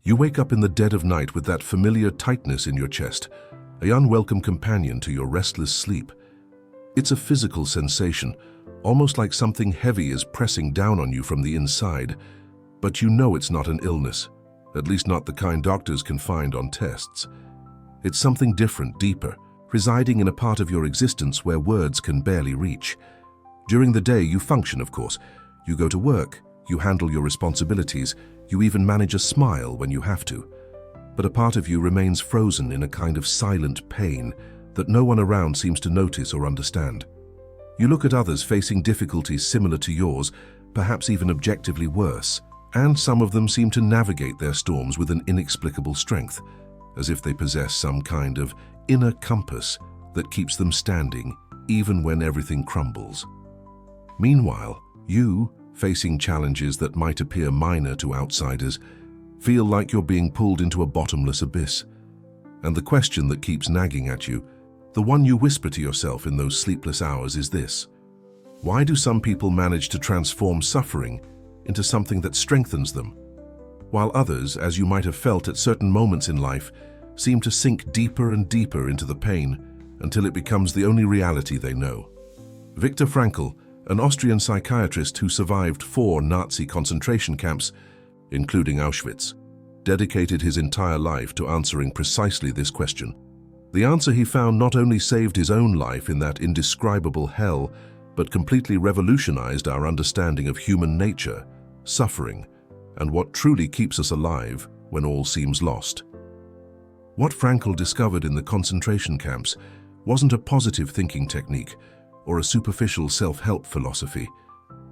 You wake up in the dead of night with that familiar tightness in your chest, an unwelcome companion to your restless sleep. It's a physical sensation, almost like something heavy is pressing down on you from the inside, but you know it's not an illness, at least not the kind doctors can find on tests. It's something different, deeper, residing in a part of your existence where words can barely reach. During the day, you function, of course. You go to work, you handle your responsibilities, you even manage a smile when you have to. But a part of you remains frozen in a kind of silent pain that no one around seems to notice or understand. You look at others facing difficulties similar to yours, perhaps even objectively worse, and some of them seem to navigate their storms with an inexplicable strength, as if they possess some kind of inner compass that keeps them standing even when everything crumbles. Meanwhile, you, facing challenges that might appear minor to outsiders, feel like you're being pulled into a bottomless abyss. And the question that keeps nagging at you, the one you whisper to yourself in those sleepless hours, is this: why do some people manage to transform suffering into something that strengthens them, while others, as you might have felt at certain moments in life, seem to sink deeper and deeper into the pain until it becomes the only reality they know? Viktor Frankl, an Austrian psychiatrist who survived 4 Nazi concentration camps, including Auschwitz, dedicated his entire life to answering precisely this question. The answer he found not only saved his own life in that indescribable hell, but completely revolutionized our understanding of human nature, suffering, and what truly keeps us alive when all seems lost. What Frankl discovered in the concentration camps wasn't a positive thinking technique or a superficial self-help philosophy,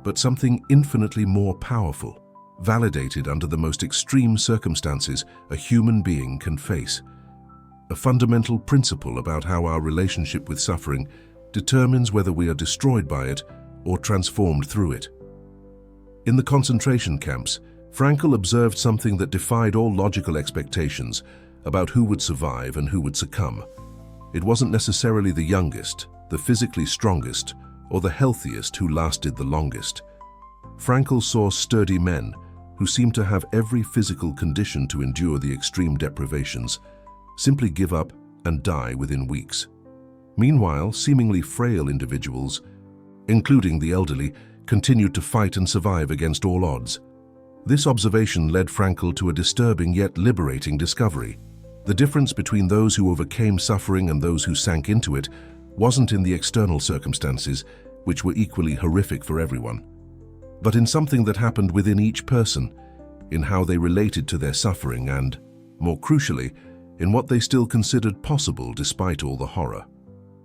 but something infinitely more powerful, validated under the most extreme circumstances a human being can face. A fundamental principle about how our relationship with suffering determines whether we are destroyed by it or transformed through it. In the concentration camps, Frankl observed something that defied all logical expectations about who would survive and who would succumb. It wasn't necessarily the youngest, the physically strongest, or the healthiest who lasted the longest. Frankl saw sturdy men who seemed to have every physical condition to endure the extreme deprivations, simply give up and die within weeks. Meanwhile, seemingly frail individuals, including the elderly, continued to fight and survive against all odds. This observation led Frankl to a disturbing yet liberating discovery. The difference between those who overcame suffering and those who sank into it wasn't in the external circumstances, which were equally horrific for everyone, but in something that happened within each person, in how they related to their suffering and, more crucially, in what they still considered possible despite all the horror.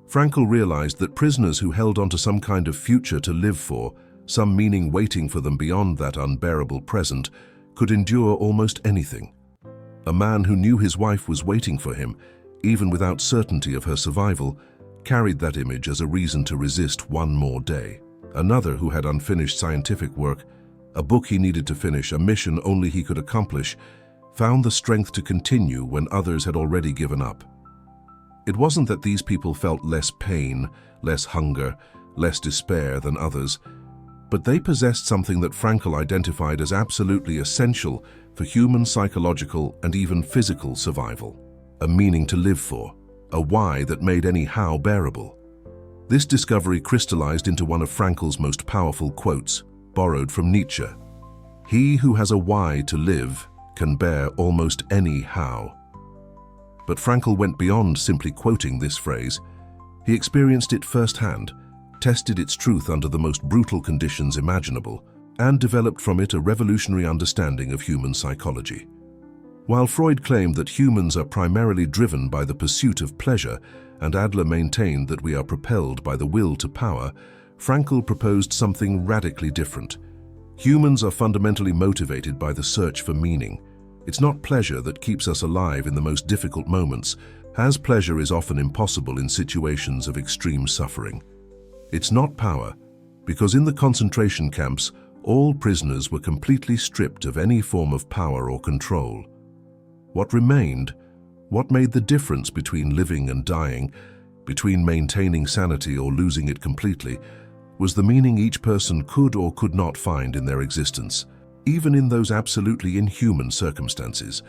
Frankl realized that prisoners who held on to some kind of future to live for, some meaning waiting for them beyond that unbearable present, could endure almost anything. A man who knew his wife was waiting for him, even without certainty of her survival, carried that image as a reason to resist one more day. Another who had unfinished scientific work, a book he needed to finish, a mission only he could accomplish, found the strength to continue when others had already given up. It wasn't that these people felt less pain, less hunger, less despair than others, but they possessed something that Frankl identified as absolutely essential for human psychological and even physical survival: a meaning to live for, a why that made any how bearable. This discovery crystallized into one of Frankl's most powerful quotes, borrowed from Nietzsche: "He who has a why to live can bear almost any how." But Frankl went beyond simply quoting this phrase. He experienced it firsthand, tested its truth under the most brutal conditions imaginable, and developed from it a revolutionary understanding of human psychology. While Freud claimed that humans are primarily driven by the pursuit of pleasure, and Adler maintained that we are propelled by the will to power, Frankl proposed something radically different. Humans are fundamentally motivated by the search for meaning. It's not pleasure that keeps us alive in the most difficult moments, as pleasure is often impossible in situations of extreme suffering. It's not power, because in the concentration camps, all prisoners were completely stripped of any form of power or control. What remained, what made the difference between living and dying, between maintaining sanity or losing it completely, was the meaning each person could or could not find in their existence. Even in those absolutely inhuman circumstances,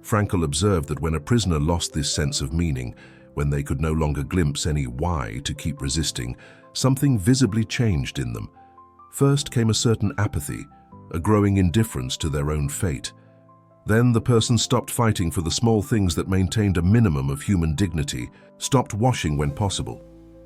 Frankl observed that when a prisoner lost this sense of meaning, when they could no longer glimpse any why to keep resisting, something visibly changed in them. First came a certain apathy, a growing indifference to their own fate. Then the person stopped fighting for the small things that maintained a minimum of human dignity, stopped washing when possible,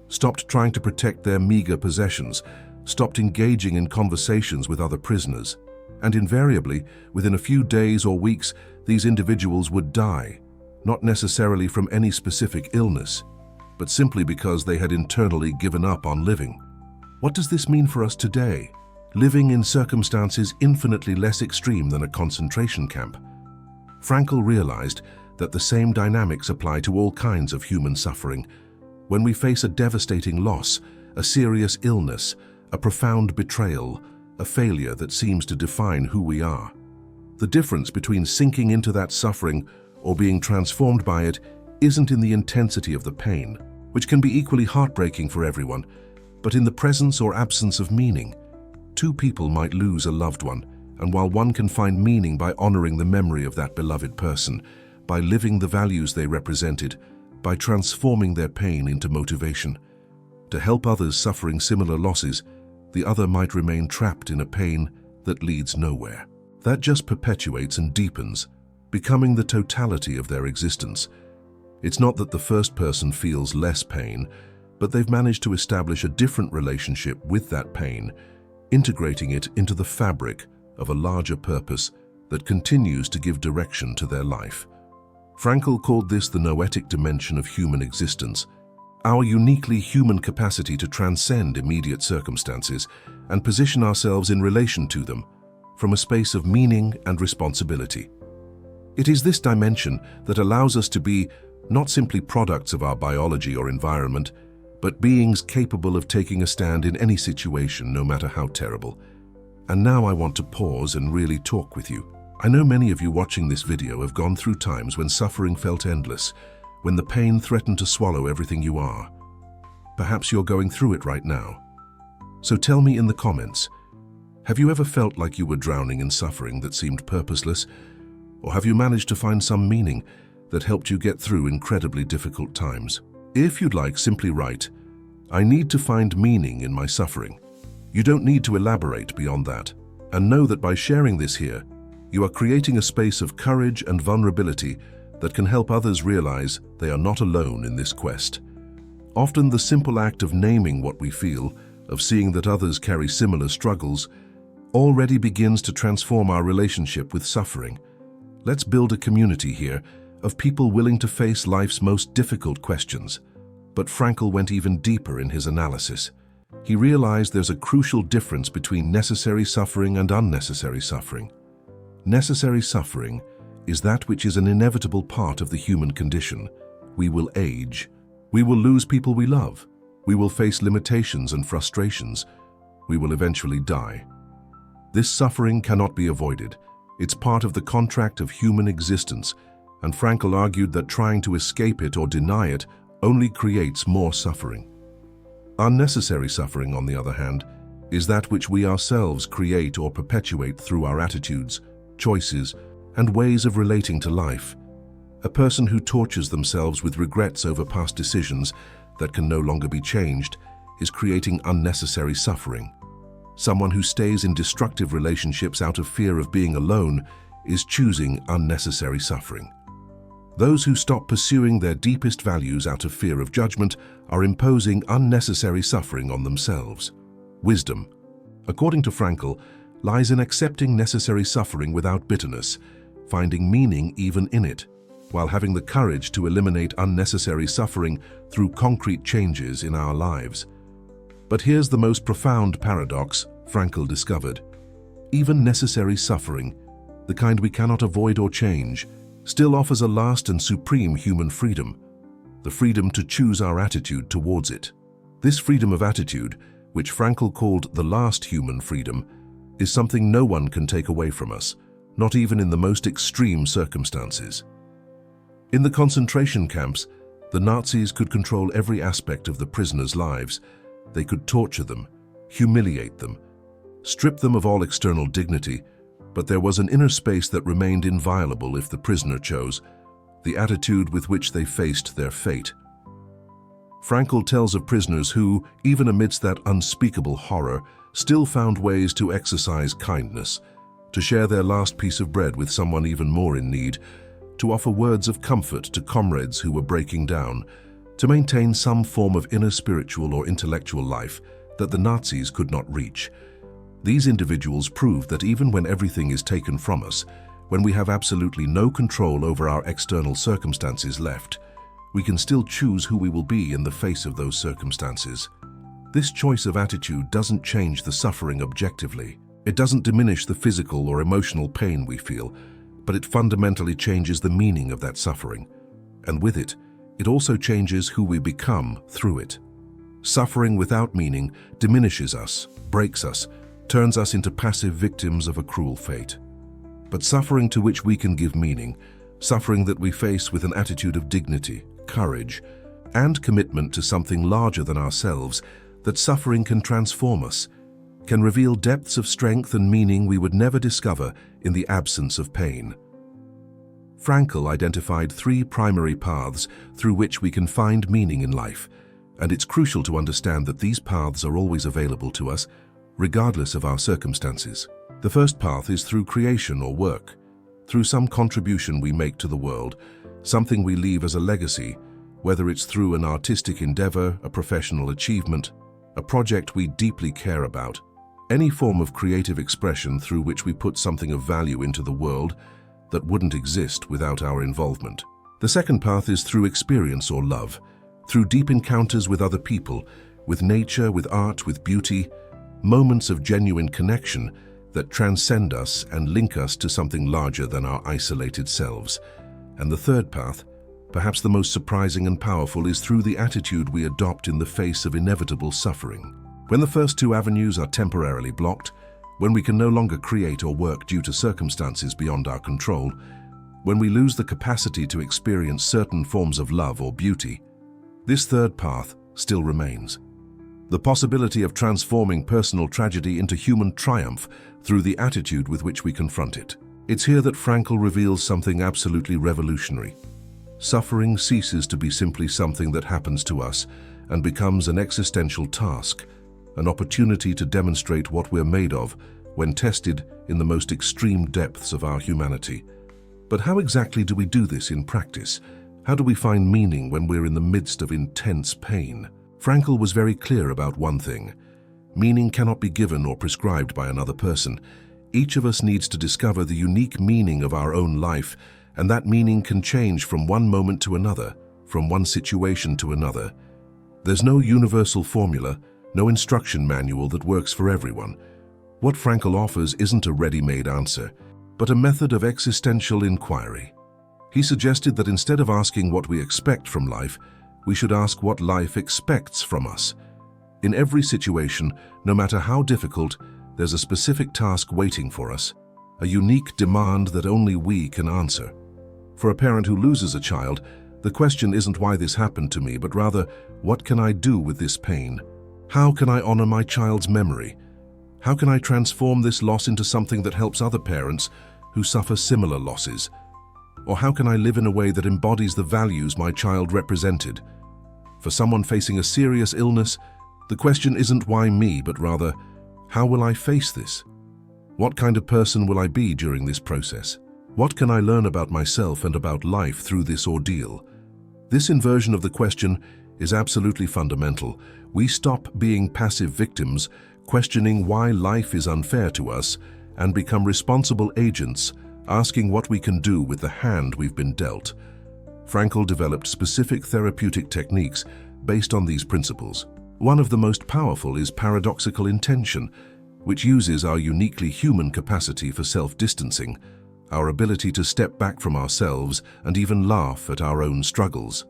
stopped trying to protect their meager possessions, stopped engaging in conversations with other prisoners. And invariably, within a few days or weeks, these individuals would die, not necessarily from any specific illness, but simply because they had internally given up on living. What does this mean for us today, living in circumstances infinitely less extreme than a concentration camp? Frankl realized that the same dynamics apply to all kinds of human suffering. When we face a devastating loss, a serious illness, a profound betrayal, a failure that seems to define who we are. The difference between sinking into that suffering or being transformed by it isn't in the intensity of the pain, which can be equally heartbreaking for everyone, but in the presence or absence of meaning. Two people might lose a loved one, and while one can find meaning by honoring the memory of that beloved person, by living the values they represented, by transforming their pain into motivation, to help others suffering similar losses, the other might remain trapped in a pain that leads nowhere. That just perpetuates and deepens, becoming the totality of their existence. It's not that the first person feels less pain, but they've managed to establish a different relationship with that pain, integrating it into the fabric of a larger purpose that continues to give direction to their life. Frankl called this the noetic dimension of human existence, our uniquely human capacity to transcend immediate circumstances and position ourselves in relation to them from a space of meaning and responsibility. It is this dimension that allows us to be not simply products of our biology or environment, but beings capable of taking a stand in any situation, no matter how terrible. And now I want to pause and really talk with you. I know many of you watching this video have gone through times when suffering felt endless, when the pain threatened to swallow everything you are. Perhaps you're going through it right now. So tell me in the comments, have you ever felt like you were drowning in suffering that seemed purposeless? Or have you managed to find some meaning that helped you get through incredibly difficult times? If you'd like, simply write, "I need to find meaning in my suffering." You don't need to elaborate beyond that. And know that by sharing this here, you are creating a space of courage and vulnerability that can help others realize they are not alone in this quest. Often the simple act of naming what we feel, of seeing that others carry similar struggles, already begins to transform our relationship with suffering. Let's build a community here of people willing to face life's most difficult questions. But Frankl went even deeper in his analysis. He realized there's a crucial difference between necessary suffering and unnecessary suffering. Necessary suffering is that which is an inevitable part of the human condition. We will age. We will lose people we love. We will face limitations and frustrations. We will eventually die. This suffering cannot be avoided. It's part of the contract of human existence, and Frankl argued that trying to escape it or deny it only creates more suffering. Unnecessary suffering, on the other hand, is that which we ourselves create or perpetuate through our attitudes, choices, and ways of relating to life. A person who tortures themselves with regrets over past decisions that can no longer be changed is creating unnecessary suffering. Someone who stays in destructive relationships out of fear of being alone is choosing unnecessary suffering. Those who stop pursuing their deepest values out of fear of judgment are imposing unnecessary suffering on themselves. Wisdom, according to Frankl, lies in accepting necessary suffering without bitterness, finding meaning even in it, while having the courage to eliminate unnecessary suffering through concrete changes in our lives. But here's the most profound paradox Frankl discovered. Even necessary suffering, the kind we cannot avoid or change, still offers a last and supreme human freedom, the freedom to choose our attitude towards it. This freedom of attitude, which Frankl called the last human freedom, is something no one can take away from us, not even in the most extreme circumstances. In the concentration camps, the Nazis could control every aspect of the prisoners' lives. They could torture them, humiliate them, strip them of all external dignity, but there was an inner space that remained inviolable if the prisoner chose, the attitude with which they faced their fate. Frankl tells of prisoners who, even amidst that unspeakable horror, still found ways to exercise kindness, to share their last piece of bread with someone even more in need, to offer words of comfort to comrades who were breaking down, to maintain some form of inner spiritual or intellectual life that the Nazis could not reach. These individuals proved that even when everything is taken from us, when we have absolutely no control over our external circumstances left, we can still choose who we will be in the face of those circumstances. This choice of attitude doesn't change the suffering objectively. It doesn't diminish the physical or emotional pain we feel, but it fundamentally changes the meaning of that suffering. And with it, it also changes who we become through it. Suffering without meaning diminishes us, breaks us, turns us into passive victims of a cruel fate. But suffering to which we can give meaning, suffering that we face with an attitude of dignity, courage, and commitment to something larger than ourselves, that suffering can transform us, can reveal depths of strength and meaning we would never discover in the absence of pain. Frankl identified 3 primary paths through which we can find meaning in life, and it's crucial to understand that these paths are always available to us, regardless of our circumstances. The first path is through creation or work, through some contribution we make to the world, something we leave as a legacy, whether it's through an artistic endeavor, a professional achievement, a project we deeply care about. Any form of creative expression through which we put something of value into the world that wouldn't exist without our involvement. The second path is through experience or love, through deep encounters with other people, with nature, with art, with beauty, moments of genuine connection that transcend us and link us to something larger than our isolated selves. And the third path, perhaps the most surprising and powerful, is through the attitude we adopt in the face of inevitable suffering. When the first 2 avenues are temporarily blocked, when we can no longer create or work due to circumstances beyond our control, when we lose the capacity to experience certain forms of love or beauty, this third path still remains. The possibility of transforming personal tragedy into human triumph through the attitude with which we confront it. It's here that Frankl reveals something absolutely revolutionary. Suffering ceases to be simply something that happens to us and becomes an existential task, an opportunity to demonstrate what we're made of when tested in the most extreme depths of our humanity. But how exactly do we do this in practice? How do we find meaning when we're in the midst of intense pain? Frankl was very clear about one thing. Meaning cannot be given or prescribed by another person. Each of us needs to discover the unique meaning of our own life, and that meaning can change from one moment to another, from one situation to another. There's no universal formula, no instruction manual that works for everyone. What Frankl offers isn't a ready-made answer, but a method of existential inquiry. He suggested that instead of asking what we expect from life, we should ask what life expects from us. In every situation, no matter how difficult, there's a specific task waiting for us, a unique demand that only we can answer. For a parent who loses a child, the question isn't why this happened to me, but rather, what can I do with this pain? How can I honor my child's memory? How can I transform this loss into something that helps other parents who suffer similar losses? Or how can I live in a way that embodies the values my child represented? For someone facing a serious illness, the question isn't why me, but rather, how will I face this? What kind of person will I be during this process? What can I learn about myself and about life through this ordeal? This inversion of the question is absolutely fundamental. We stop being passive victims, questioning why life is unfair to us, and become responsible agents, asking what we can do with the hand we've been dealt. Frankl developed specific therapeutic techniques based on these principles. One of the most powerful is paradoxical intention, which uses our uniquely human capacity for self-distancing, our ability to step back from ourselves and even laugh at our own struggles.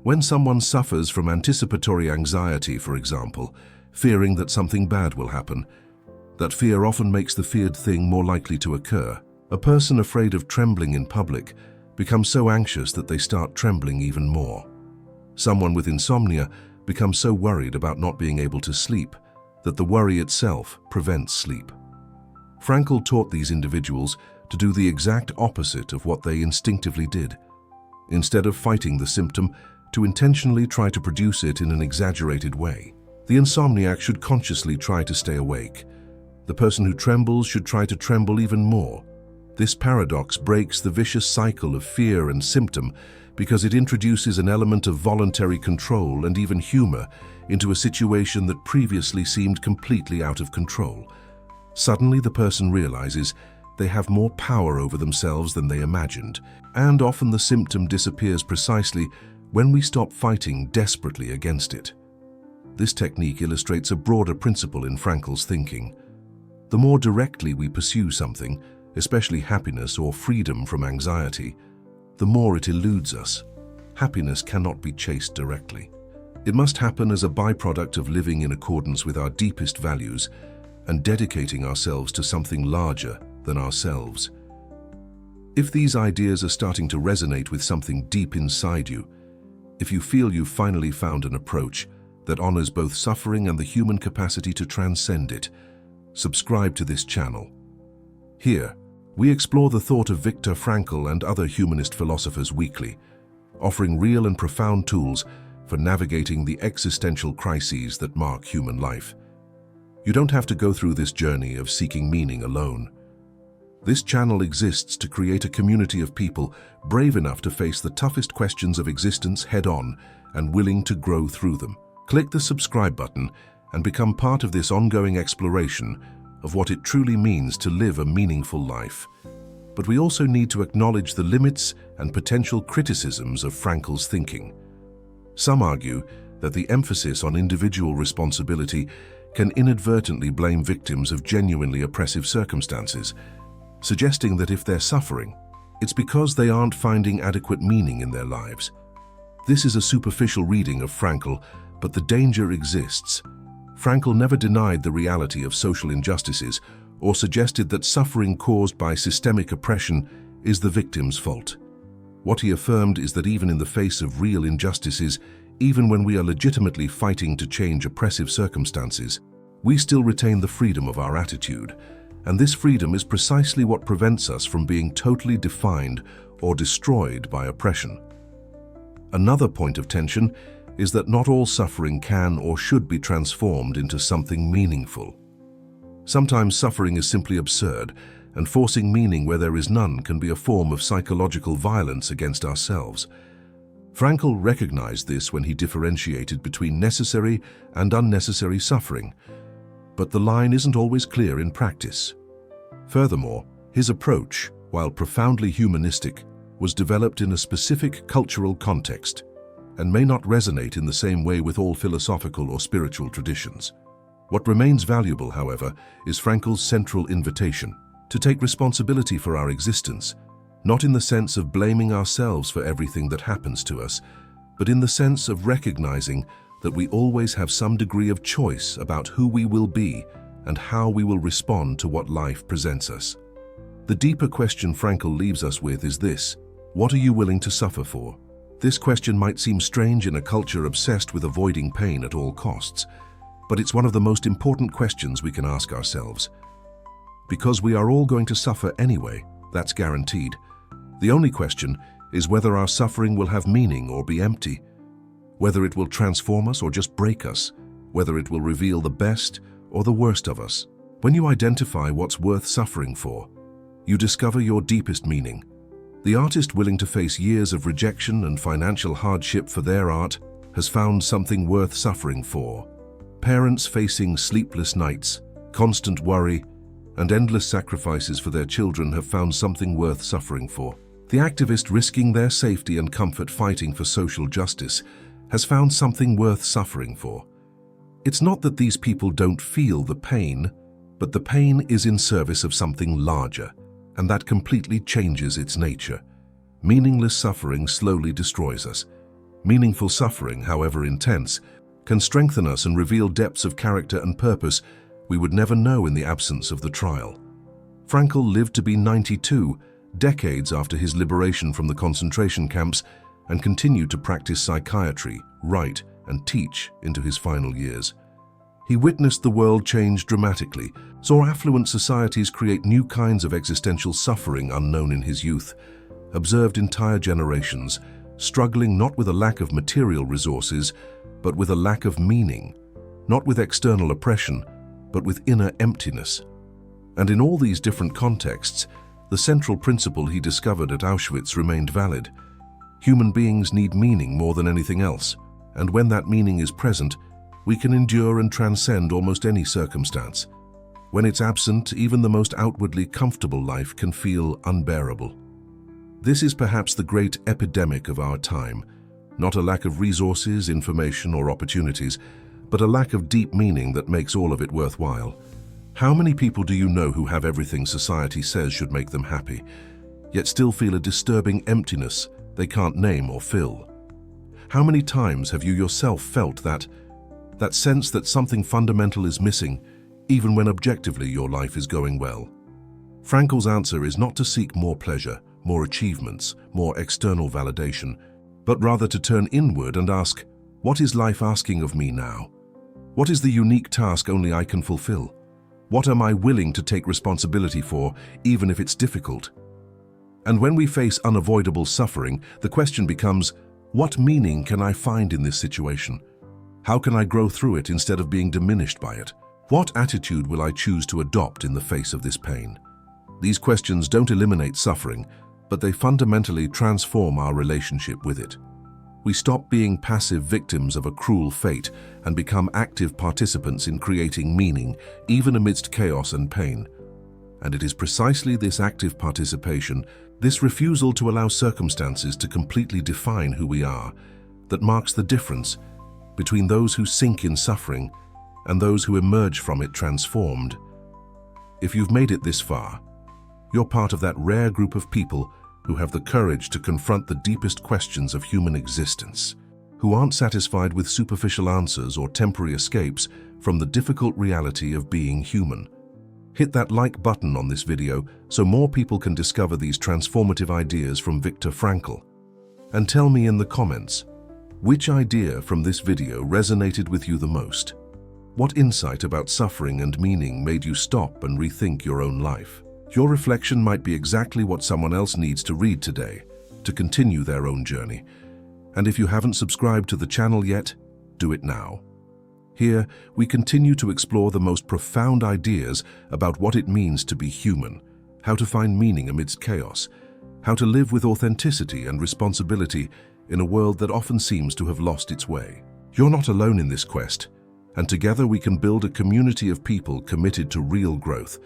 When someone suffers from anticipatory anxiety, for example, fearing that something bad will happen, that fear often makes the feared thing more likely to occur. A person afraid of trembling in public becomes so anxious that they start trembling even more. Someone with insomnia becomes so worried about not being able to sleep that the worry itself prevents sleep. Frankl taught these individuals to do the exact opposite of what they instinctively did. Instead of fighting the symptom, to intentionally try to produce it in an exaggerated way. The insomniac should consciously try to stay awake. The person who trembles should try to tremble even more. This paradox breaks the vicious cycle of fear and symptom because it introduces an element of voluntary control and even humor into a situation that previously seemed completely out of control. Suddenly, the person realizes they have more power over themselves than they imagined, and often the symptom disappears precisely when we stop fighting desperately against it. This technique illustrates a broader principle in Frankl's thinking. The more directly we pursue something, especially happiness or freedom from anxiety, the more it eludes us. Happiness cannot be chased directly. It must happen as a byproduct of living in accordance with our deepest values and dedicating ourselves to something larger than ourselves. If these ideas are starting to resonate with something deep inside you, if you feel you've finally found an approach that honors both suffering and the human capacity to transcend it, subscribe to this channel. Here, we explore the thought of Viktor Frankl and other humanist philosophers weekly, offering real and profound tools for navigating the existential crises that mark human life. You don't have to go through this journey of seeking meaning alone. This channel exists to create a community of people brave enough to face the toughest questions of existence head-on and willing to grow through them. Click the subscribe button and become part of this ongoing exploration of what it truly means to live a meaningful life. But we also need to acknowledge the limits and potential criticisms of Frankl's thinking. Some argue that the emphasis on individual responsibility can inadvertently blame victims of genuinely oppressive circumstances, suggesting that if they're suffering, it's because they aren't finding adequate meaning in their lives. This is a superficial reading of Frankl, but the danger exists. Frankl never denied the reality of social injustices or suggested that suffering caused by systemic oppression is the victim's fault. What he affirmed is that even in the face of real injustices, even when we are legitimately fighting to change oppressive circumstances, we still retain the freedom of our attitude. And this freedom is precisely what prevents us from being totally defined or destroyed by oppression. Another point of tension is that not all suffering can or should be transformed into something meaningful. Sometimes suffering is simply absurd, and forcing meaning where there is none can be a form of psychological violence against ourselves. Frankl recognized this when he differentiated between necessary and unnecessary suffering, but the line isn't always clear in practice. Furthermore, his approach, while profoundly humanistic, was developed in a specific cultural context and may not resonate in the same way with all philosophical or spiritual traditions. What remains valuable, however, is Frankl's central invitation to take responsibility for our existence, not in the sense of blaming ourselves for everything that happens to us, but in the sense of recognizing that we always have some degree of choice about who we will be and how we will respond to what life presents us. The deeper question Frankl leaves us with is this: what are you willing to suffer for? This question might seem strange in a culture obsessed with avoiding pain at all costs, but it's one of the most important questions we can ask ourselves. Because we are all going to suffer anyway, that's guaranteed. The only question is whether our suffering will have meaning or be empty, whether it will transform us or just break us, whether it will reveal the best or the worst of us. When you identify what's worth suffering for, you discover your deepest meaning. The artist willing to face years of rejection and financial hardship for their art has found something worth suffering for. Parents facing sleepless nights, constant worry, and endless sacrifices for their children have found something worth suffering for. The activist risking their safety and comfort fighting for social justice has found something worth suffering for. It's not that these people don't feel the pain, but the pain is in service of something larger, and that completely changes its nature. Meaningless suffering slowly destroys us. Meaningful suffering, however intense, can strengthen us and reveal depths of character and purpose we would never know in the absence of the trial. Frankl lived to be 92, decades after his liberation from the concentration camps, and continued to practice psychiatry, write, and teach into his final years. He witnessed the world change dramatically, Saw affluent societies create new kinds of existential suffering unknown in his youth, observed entire generations struggling not with a lack of material resources, but with a lack of meaning, not with external oppression, but with inner emptiness. And in all these different contexts, the central principle he discovered at Auschwitz remained valid. Human beings need meaning more than anything else, and when that meaning is present, we can endure and transcend almost any circumstance. When it's absent, even the most outwardly comfortable life can feel unbearable. This is perhaps the great epidemic of our time, not a lack of resources, information, or opportunities, but a lack of deep meaning that makes all of it worthwhile. How many people do you know who have everything society says should make them happy, yet still feel a disturbing emptiness they can't name or fill? How many times have you yourself felt that sense that something fundamental is missing, even when objectively your life is going well? Frankl's answer is not to seek more pleasure, more achievements, more external validation, but rather to turn inward and ask, what is life asking of me now? What is the unique task only I can fulfill? What am I willing to take responsibility for, even if it's difficult? And when we face unavoidable suffering, the question becomes, what meaning can I find in this situation? How can I grow through it instead of being diminished by it? What attitude will I choose to adopt in the face of this pain? These questions don't eliminate suffering, but they fundamentally transform our relationship with it. We stop being passive victims of a cruel fate and become active participants in creating meaning, even amidst chaos and pain. And it is precisely this active participation, this refusal to allow circumstances to completely define who we are, that marks the difference between those who sink in suffering and those who emerge from it transformed. If you've made it this far, you're part of that rare group of people who have the courage to confront the deepest questions of human existence, who aren't satisfied with superficial answers or temporary escapes from the difficult reality of being human. Hit that like button on this video so more people can discover these transformative ideas from Viktor Frankl. And tell me in the comments, which idea from this video resonated with you the most? What insight about suffering and meaning made you stop and rethink your own life? Your reflection might be exactly what someone else needs to read today, to continue their own journey. And if you haven't subscribed to the channel yet, do it now. Here, we continue to explore the most profound ideas about what it means to be human, how to find meaning amidst chaos, how to live with authenticity and responsibility in a world that often seems to have lost its way. You're not alone in this quest, and together we can build a community of people committed to real growth,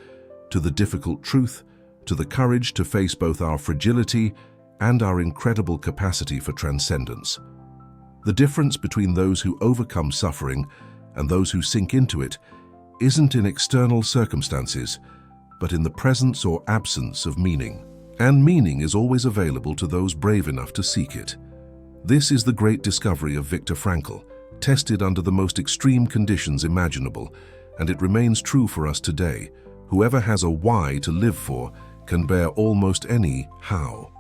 to the difficult truth, to the courage to face both our fragility and our incredible capacity for transcendence. The difference between those who overcome suffering and those who sink into it isn't in external circumstances, but in the presence or absence of meaning. And meaning is always available to those brave enough to seek it. This is the great discovery of Viktor Frankl, tested under the most extreme conditions imaginable, and it remains true for us today. Whoever has a why to live for can bear almost any how.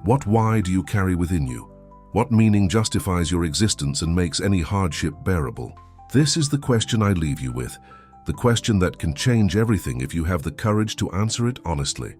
What why do you carry within you? What meaning justifies your existence and makes any hardship bearable? This is the question I leave you with, the question that can change everything if you have the courage to answer it honestly.